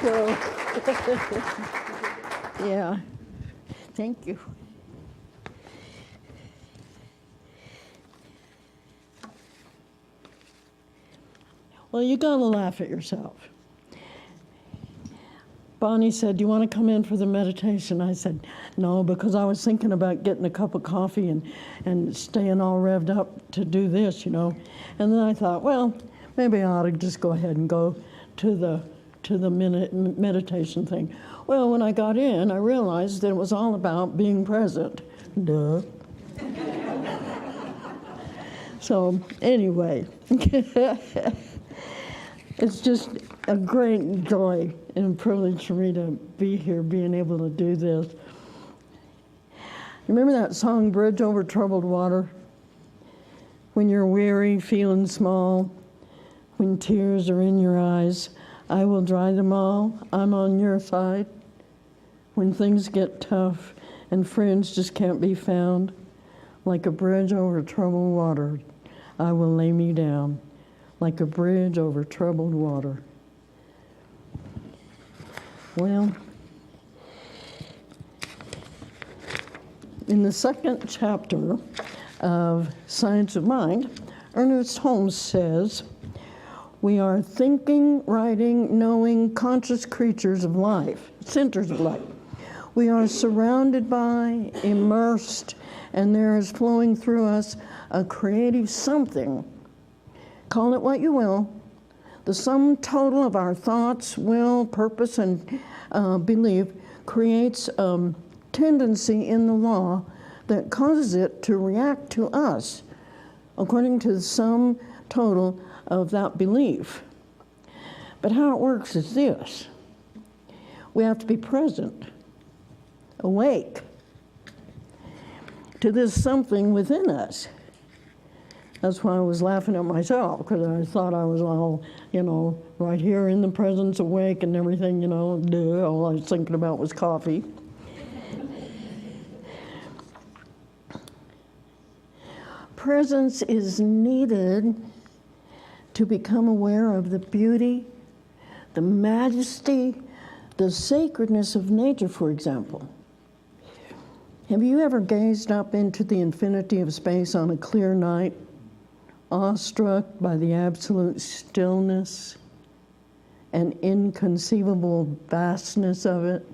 So, yeah, thank you. Well, you gotta laugh at yourself. Bonnie said, "Do you want to come in for the meditation?" I said, "No," because I was thinking about getting a cup of coffee and staying all revved up to do this, And then I thought, well, maybe I ought to just go ahead and go to the meditation thing. Well, when I got in, I realized that it was all about being present. Duh. So anyway, it's just a great joy and privilege for me to be here, being able to do this. Remember that song, Bridge Over Troubled Water? When you're weary, feeling small, when tears are in your eyes, I will dry them all, I'm on your side. When things get tough and friends just can't be found, like a bridge over troubled water, I will lay me down, like a bridge over troubled water. Well, in the second chapter of Science of Mind, Ernest Holmes says, we are thinking, writing, knowing, conscious creatures of life, centers of life. We are surrounded by, immersed, and there is flowing through us a creative something. Call it what you will. The sum total of our thoughts, will, purpose, and belief creates a tendency in the law that causes it to react to us according to the sum total of that belief. But how it works is this. We have to be present, awake to this something within us. That's why I was laughing at myself, because I thought I was all, right here in the presence, awake and everything, all I was thinking about was coffee. Presence is needed to become aware of the beauty, the majesty, the sacredness of nature, for example. Have you ever gazed up into the infinity of space on a clear night, awestruck by the absolute stillness and inconceivable vastness of it?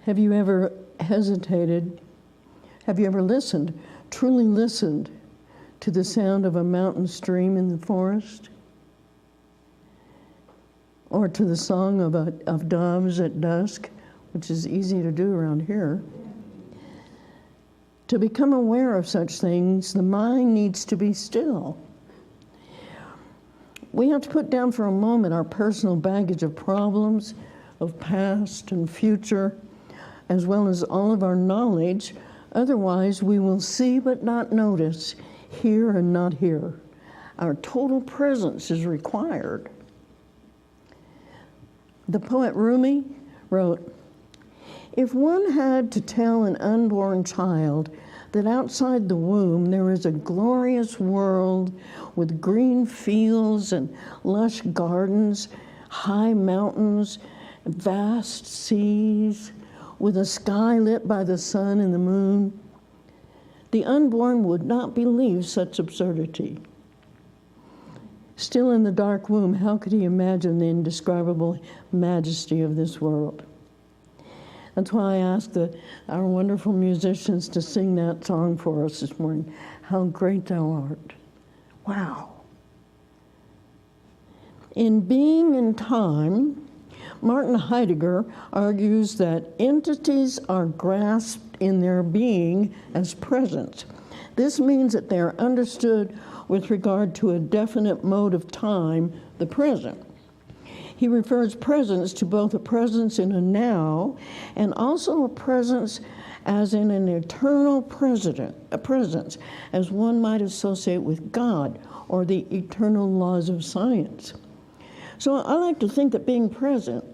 Have you ever hesitated? Have you ever listened, truly listened, to the sound of a mountain stream in the forest? Or to the song of doves at dusk, which is easy to do around here? To become aware of such things, the mind needs to be still. We have to put down for a moment our personal baggage of problems, of past and future, as well as all of our knowledge. Otherwise, we will see but not notice, hear and not hear. Our total presence is required. The poet Rumi wrote, if one had to tell an unborn child that outside the womb there is a glorious world with green fields and lush gardens, high mountains, vast seas, with a sky lit by the sun and the moon, the unborn would not believe such absurdity. Still in the dark womb, how could he imagine the indescribable majesty of this world? That's why I asked our wonderful musicians to sing that song for us this morning, How Great Thou Art. Wow. In Being and Time, Martin Heidegger argues that entities are grasped in their being as present. This means that they are understood with regard to a definite mode of time, the present. He refers presence to both a presence in a now and also a presence as in an eternal presence, as one might associate with God or the eternal laws of science. So I like to think that being present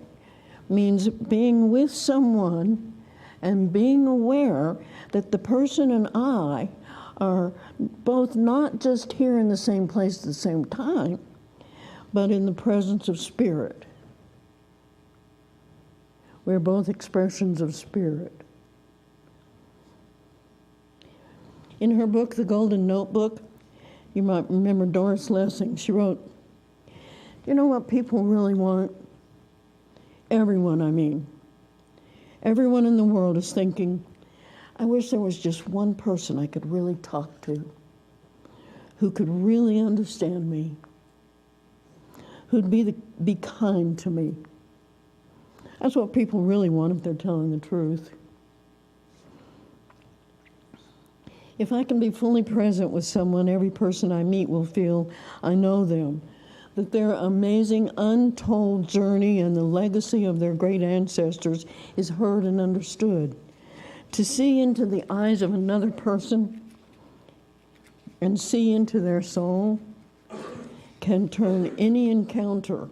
means being with someone and being aware that the person and I are both not just here in the same place at the same time, but in the presence of spirit. We're both expressions of spirit. In her book, The Golden Notebook, you might remember Doris Lessing, she wrote, "You know what people really want? Everyone, I mean. Everyone in the world is thinking, I wish there was just one person I could really talk to, who could really understand me, who'd be kind to me." That's what people really want if they're telling the truth. If I can be fully present with someone, every person I meet will feel I know them, that their amazing, untold journey and the legacy of their great ancestors is heard and understood. To see into the eyes of another person and see into their soul can turn any encounter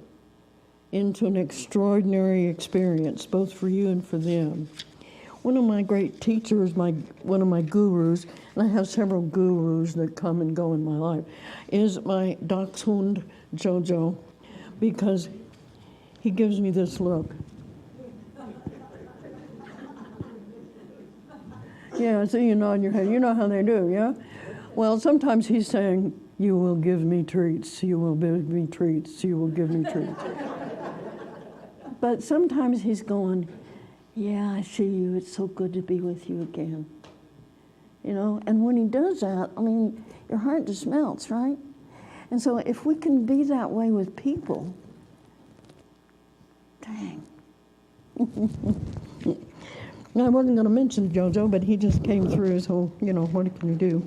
into an extraordinary experience, both for you and for them. One of my great teachers, one of my gurus, and I have several gurus that come and go in my life, is my dachshund, Jojo, because he gives me this look. Yeah, I see you nodding your head. You know how they do, yeah? Well, sometimes he's saying, "You will give me treats, you will give me treats, you will give me treats." But sometimes he's going, "Yeah, I see you. It's so good to be with you again." You know, and when he does that, I mean, your heart just melts, right? And so if we can be that way with people, dang. I wasn't going to mention Jojo, but he just came through his whole, what can you do?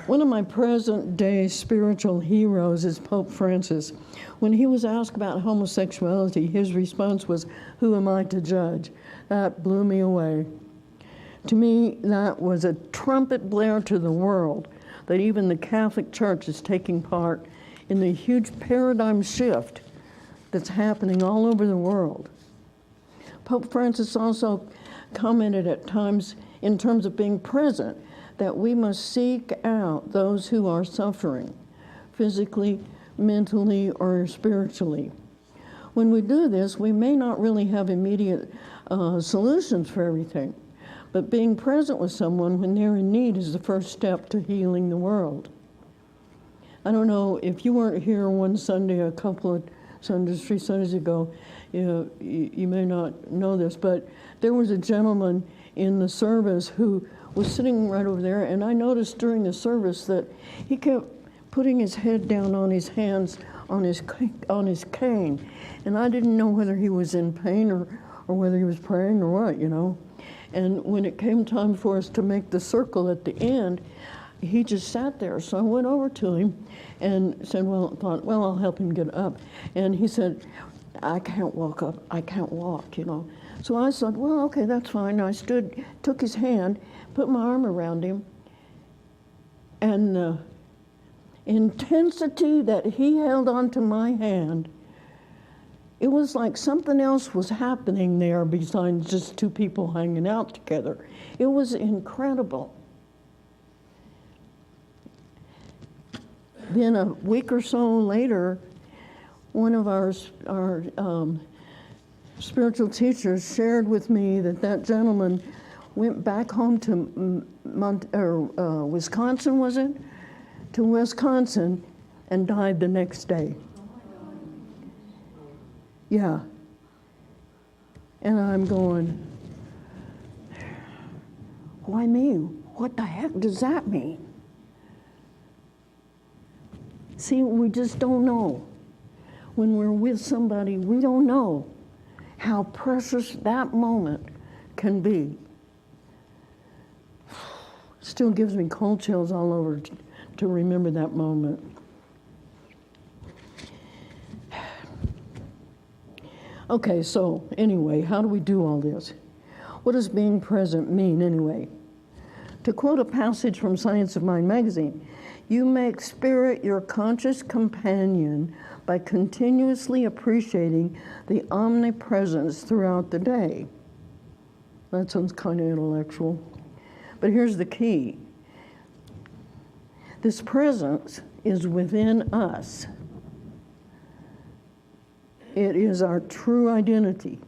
One of my present-day spiritual heroes is Pope Francis. When he was asked about homosexuality, his response was, "Who am I to judge?" That blew me away. To me, that was a trumpet blare to the world that even the Catholic Church is taking part in the huge paradigm shift that's happening all over the world. Pope Francis also commented at times, in terms of being present, that we must seek out those who are suffering, physically, mentally, or spiritually. When we do this, we may not really have immediate solutions for everything, but being present with someone when they're in need is the first step to healing the world. I don't know, if you weren't here one Sunday, a couple of Sundays, 3 Sundays ago, you may not know this, but there was a gentleman in the service who was sitting right over there, and I noticed during the service that he kept putting his head down on his hands on his cane, and I didn't know whether he was in pain or whether he was praying or what, And when it came time for us to make the circle at the end, he just sat there. So I went over to him and said, I'll help him get up. And he said, "I can't walk up. I can't walk, So I said, well, okay, that's fine. I stood, took his hand, put my arm around him, and the intensity that he held onto my hand, it was like something else was happening there besides just two people hanging out together. It was incredible. Then a week or so later, one of our spiritual teachers shared with me that gentleman went back home to Wisconsin, was it? To Wisconsin, and died the next day. Yeah. And I'm going, why me? What the heck does that mean? See, we just don't know. When we're with somebody, we don't know how precious that moment can be. Still gives me cold chills all over to remember that moment. Okay, so anyway, how do we do all this? What does being present mean anyway? To quote a passage from Science of Mind magazine, you make spirit your conscious companion by continuously appreciating the omnipresence throughout the day. That sounds kind of intellectual. But here's the key. This presence is within us. It is our true identity.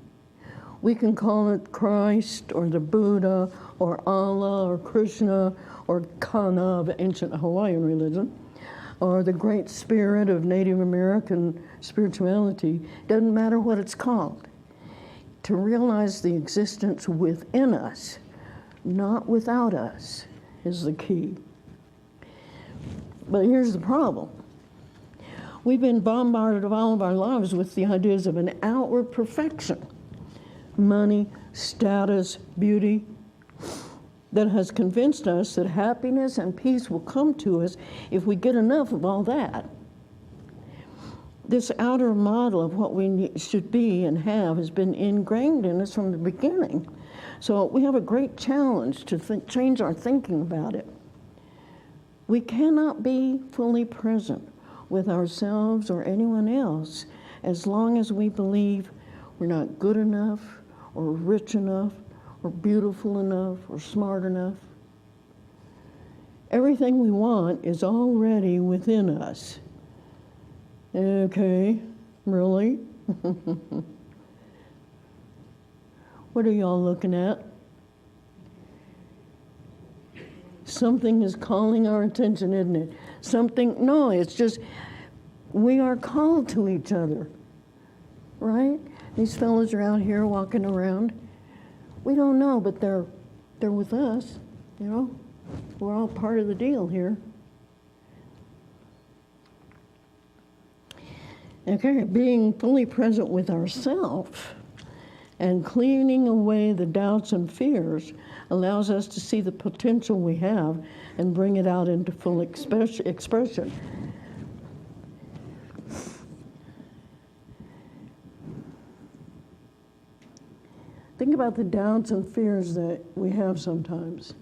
We can call it Christ or the Buddha or Allah or Krishna or Kana of ancient Hawaiian religion, or the Great Spirit of Native American spirituality. Doesn't matter what it's called. To realize the existence within us, not without us, is the key. But here's the problem. We've been bombarded all of our lives with the ideas of an outward perfection, money, status, beauty, that has convinced us that happiness and peace will come to us if we get enough of all that. This outer model of what we should be and have has been ingrained in us from the beginning. So we have a great challenge to change our thinking about it. We cannot be fully present with ourselves or anyone else as long as we believe we're not good enough or rich enough or beautiful enough or smart enough. Everything we want is already within us. Okay, really? What are y'all looking at? Something is calling our attention, isn't it? No, it's just, we are called to each other, right? These fellas are out here walking around. We don't know, but they're with us, you know? We're all part of the deal here. Okay, being fully present with ourselves and cleaning away the doubts and fears allows us to see the potential we have and bring it out into full expression. Think about the doubts and fears that we have sometimes.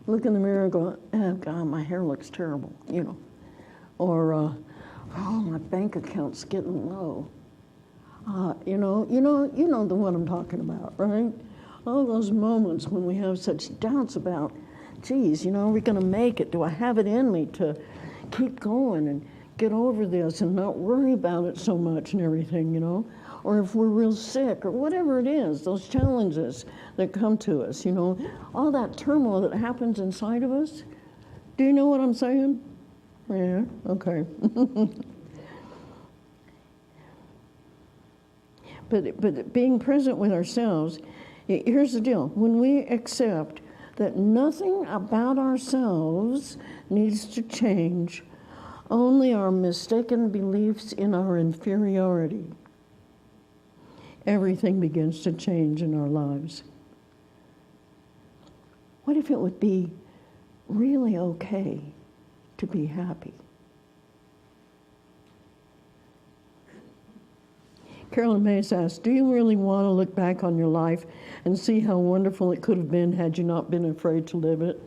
Look in the mirror and go, oh God, my hair looks terrible, you know. Or, oh, my bank account's getting low. You know the one I'm talking about, right? All those moments when we have such doubts about, geez, are we going to make it? Do I have it in me to keep going and get over this and not worry about it so much and everything, Or if we're real sick or whatever it is, those challenges that come to us, all that turmoil that happens inside of us. Do you know what I'm saying? Yeah, okay. But being present with ourselves, here's the deal. When we accept that nothing about ourselves needs to change, only our mistaken beliefs in our inferiority, everything begins to change in our lives. What if it would be really okay to be happy? Carolyn Mays asked, do you really want to look back on your life and see how wonderful it could have been had you not been afraid to live it?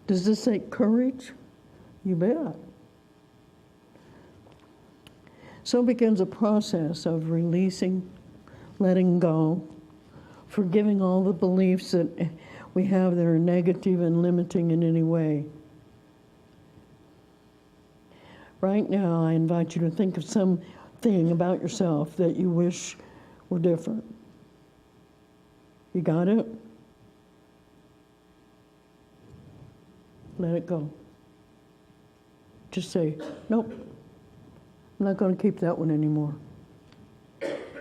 Does this take courage? You bet. So begins a process of releasing, letting go, forgiving all the beliefs that we have that are negative and limiting in any way. Right now, I invite you to think of something about yourself that you wish were different. You got it? Let it go. Just say, nope, I'm not going to keep that one anymore.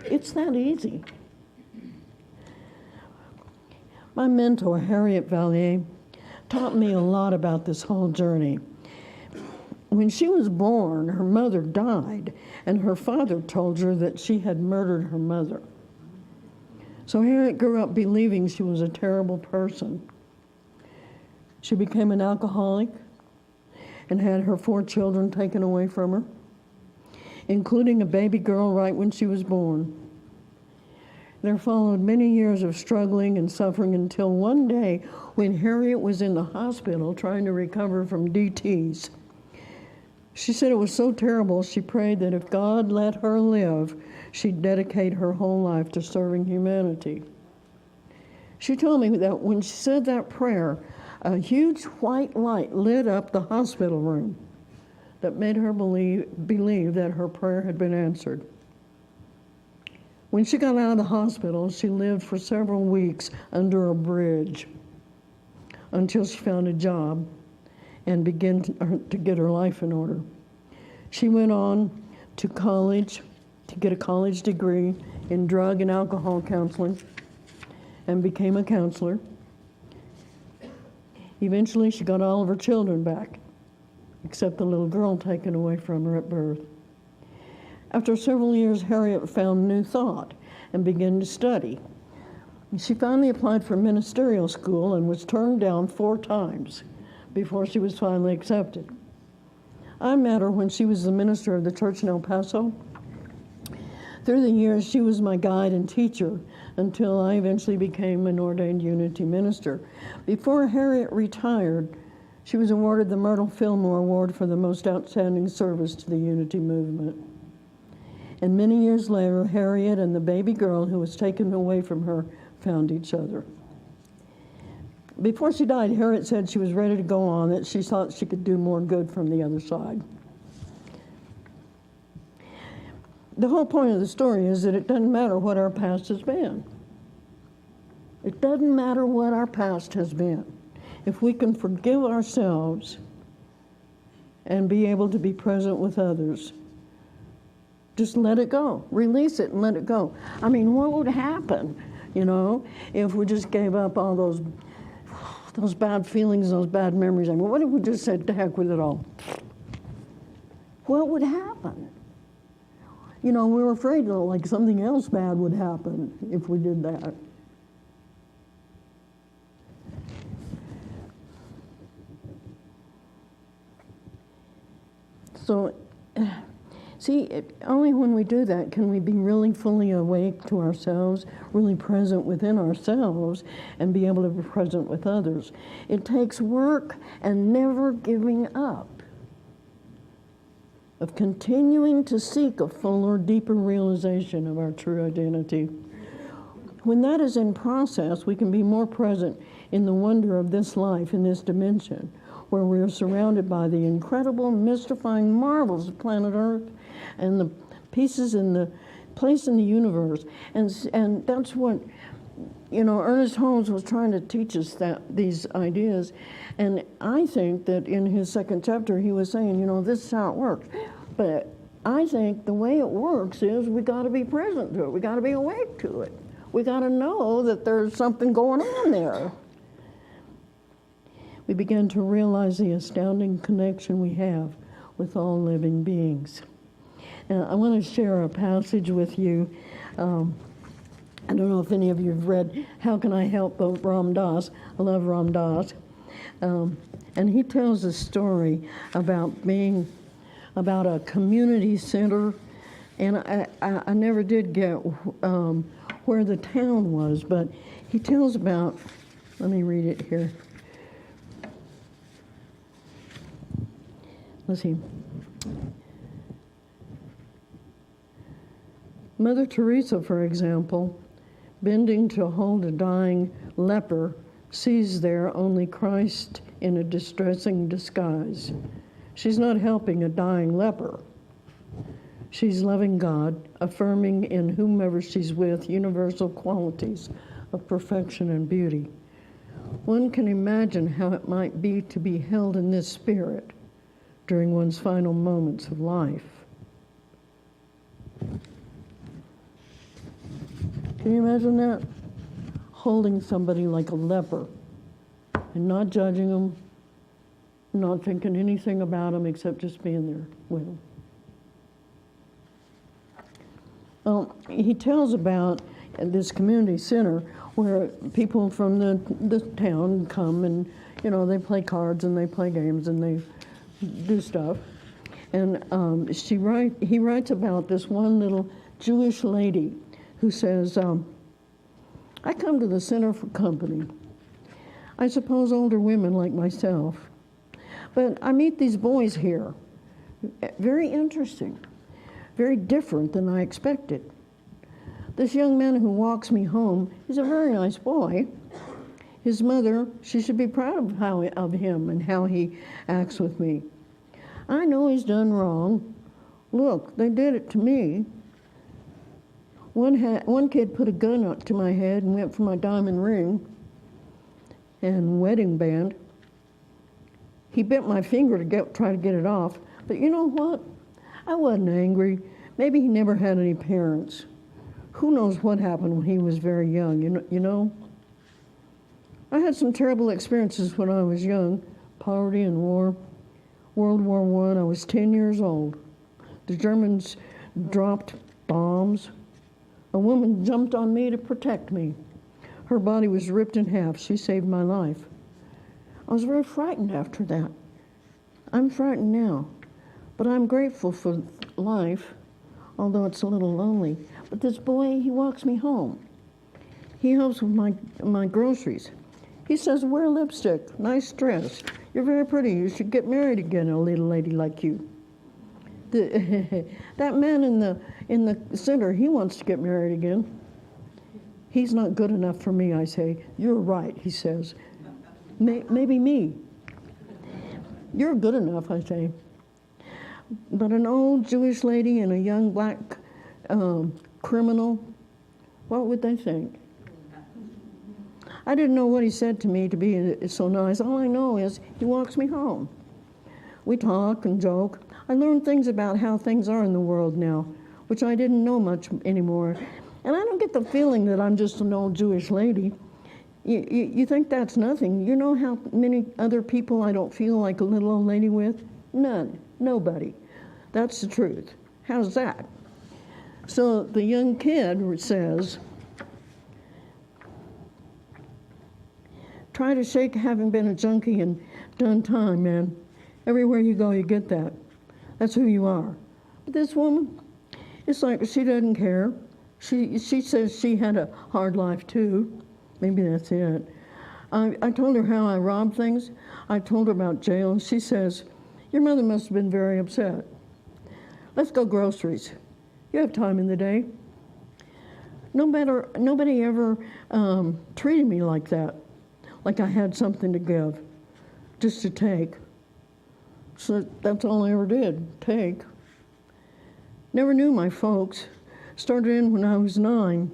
It's that easy. My mentor, Harriet Vallée, taught me a lot about this whole journey. When she was born, her mother died, and her father told her that she had murdered her mother. So Harriet grew up believing she was a terrible person. She became an alcoholic and had her 4 children taken away from her, including a baby girl right when she was born. There followed many years of struggling and suffering until one day when Harriet was in the hospital trying to recover from DTs. She said it was so terrible, she prayed that if God let her live, she'd dedicate her whole life to serving humanity. She told me that when she said that prayer, A huge white light lit up the hospital room that made her believe that her prayer had been answered. When she got out of the hospital, she lived for several weeks under a bridge until she found a job and began to get her life in order. She went on to college to get a college degree in drug and alcohol counseling and became a counselor. Eventually, she got all of her children back, except the little girl taken away from her at birth. After several years, Harriet found new thought and began to study. She finally applied for ministerial school and was turned down 4 times before she was finally accepted. I met her when she was the minister of the church in El Paso. Through the years, she was my guide and teacher until I eventually became an ordained Unity minister. Before Harriet retired, she was awarded the Myrtle Fillmore Award for the most outstanding service to the Unity movement. And many years later, Harriet and the baby girl who was taken away from her found each other. Before she died, Harriet said she was ready to go on, that she thought she could do more good from the other side. The whole point of the story is that it doesn't matter what our past has been. It doesn't matter what our past has been. If we can forgive ourselves and be able to be present with others, just let it go. Release it and let it go. I mean, what would happen, if we just gave up all those bad feelings, those bad memories? I mean, what if we just said, to heck with it all? What would happen? We were afraid that something else bad would happen if we did that. So, only when we do that can we be really fully awake to ourselves, really present within ourselves, and be able to be present with others. It takes work and never giving up, of continuing to seek a fuller, deeper realization of our true identity. When that is in process, we can be more present in the wonder of this life, in this dimension, where we are surrounded by the incredible, mystifying marvels of planet Earth and the pieces in the place in the universe. And that's what, Ernest Holmes was trying to teach us, these ideas. And I think that in his 2nd chapter, he was saying, this is how it works. But I think the way it works is we got to be present to it. We got to be awake to it. We got to know that there's something going on there. We begin to realize the astounding connection we have with all living beings. And I want to share a passage with you. I don't know if any of you have read How Can I Help Ram Dass? I love Ram Dass. And he tells a story about a community center. And I never did get where the town was, but he tells about, let me read it here. Let's see. Mother Teresa, for example, bending to hold a dying leper, sees there only Christ in a distressing disguise. She's not helping a dying leper. She's loving God, affirming in whomever she's with universal qualities of perfection and beauty. One can imagine how it might be to be held in this spirit during one's final moments of life. Can you imagine that? Holding somebody like a leper and not judging them, not thinking anything about them except just being there with them. Well, he tells about this community center where people from the town come and, they play cards and they play games and they do stuff. And he writes about this one little Jewish lady who says, I come to the center for company. I suppose older women like myself. But I meet these boys here. Very interesting. Very different than I expected. This young man who walks me home is a very nice boy. His mother, she should be proud of him and how he acts with me. I know he's done wrong. Look, they did it to me. One kid put a gun up to my head and went for my diamond ring and wedding band. He bit my finger to try to get it off. But you know what? I wasn't angry. Maybe he never had any parents. Who knows what happened when he was very young, you know? I had some terrible experiences when I was young. Poverty and war. World War I was 10 years old. The Germans dropped bombs. A woman jumped on me to protect me. Her body was ripped in half. She saved my life. I was very frightened after that. I'm frightened now, but I'm grateful for life, although it's a little lonely. But this boy, he walks me home. He helps with my groceries. He says, wear lipstick, nice dress. You're very pretty. You should get married again, a little lady like you. That man in the center, he wants to get married again. He's not good enough for me, I say. You're right, he says. Maybe me. You're good enough, I say. But an old Jewish lady and a young black criminal, what would they think? I didn't know what he said to me to be so nice. All I know is he walks me home. We talk and joke. I learned things about how things are in the world now, which I didn't know much anymore. And I don't get the feeling that I'm just an old Jewish lady. You think that's nothing. You know how many other people I don't feel like a little old lady with? None. Nobody. That's the truth. How's that? So the young kid says, try to shake having been a junkie and done time, man. Everywhere you go, you get that. That's who you are. But this woman, it's like she doesn't care. She says she had a hard life too. Maybe that's it. I told her how I robbed things. I told her about jail, and she says, your mother must have been very upset. Let's go groceries. You have time in the day. Nobody ever treated me like that, like I had something to give, just to take. So that's all I ever did, take. Never knew my folks. Started in when I was 9.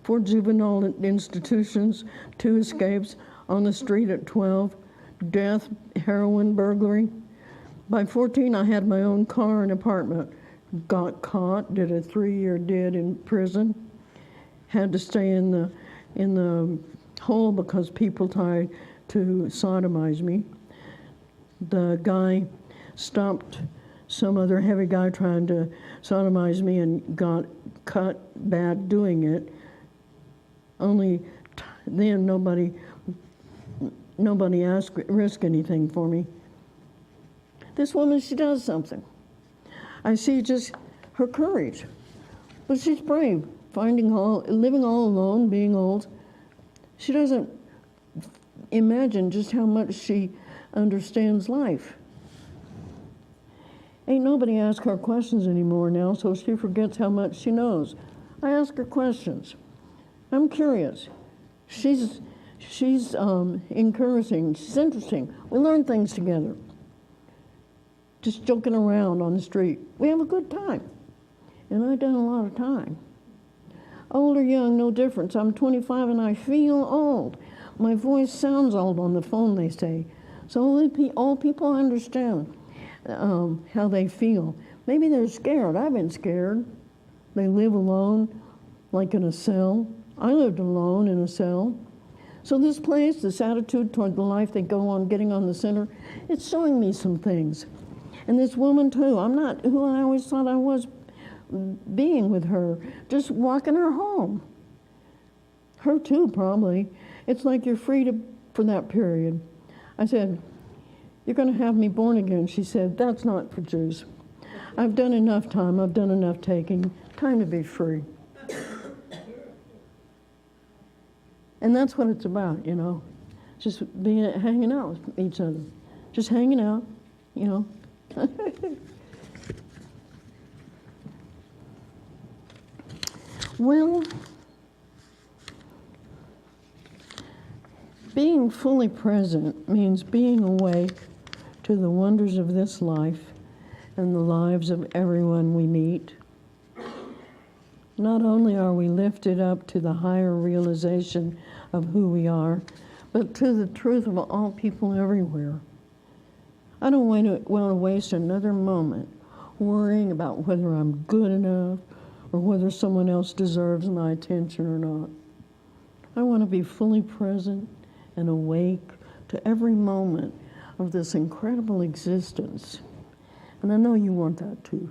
4 juvenile institutions, 2 escapes, on the street at 12, death, heroin, burglary. By 14, I had my own car and apartment. Got caught, did a 3-year bid in prison. Had to stay in the hole because people tried to sodomize me. The guy stopped some other heavy guy trying to sodomize me and got cut bad doing it. Only then nobody risked anything for me. This woman, she does something. I see just her courage. But she's brave, living all alone, being old. She doesn't imagine just how much she understands life. Ain't nobody ask her questions anymore now, so she forgets how much she knows. I ask her questions. I'm curious. She's encouraging. She's interesting. We learn things together. Just joking around on the street. We have a good time. And I've done a lot of time. Old or young, no difference. I'm 25 and I feel old. My voice sounds old on the phone, they say. So old people understand how they feel. Maybe they're scared. I've been scared. They live alone, like in a cell. I lived alone in a cell. So this place, this attitude toward the life they go on getting on the center, it's showing me some things. And this woman too, I'm not who I always thought I was being with her, just walking her home. Her too, probably. It's like you're free for that period. I said, you're going to have me born again. She said, that's not for Jews. I've done enough time. I've done enough taking. Time to be free. And that's what it's about, you know. Just hanging out with each other. Just hanging out, you know. Well, Being fully present means being awake to the wonders of this life and the lives of everyone we meet. Not only are we lifted up to the higher realization of who we are, but to the truth of all people everywhere. I don't want to waste another moment worrying about whether I'm good enough or whether someone else deserves my attention or not. I want to be fully present and awake to every moment of this incredible existence. And I know you want that too.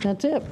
That's it.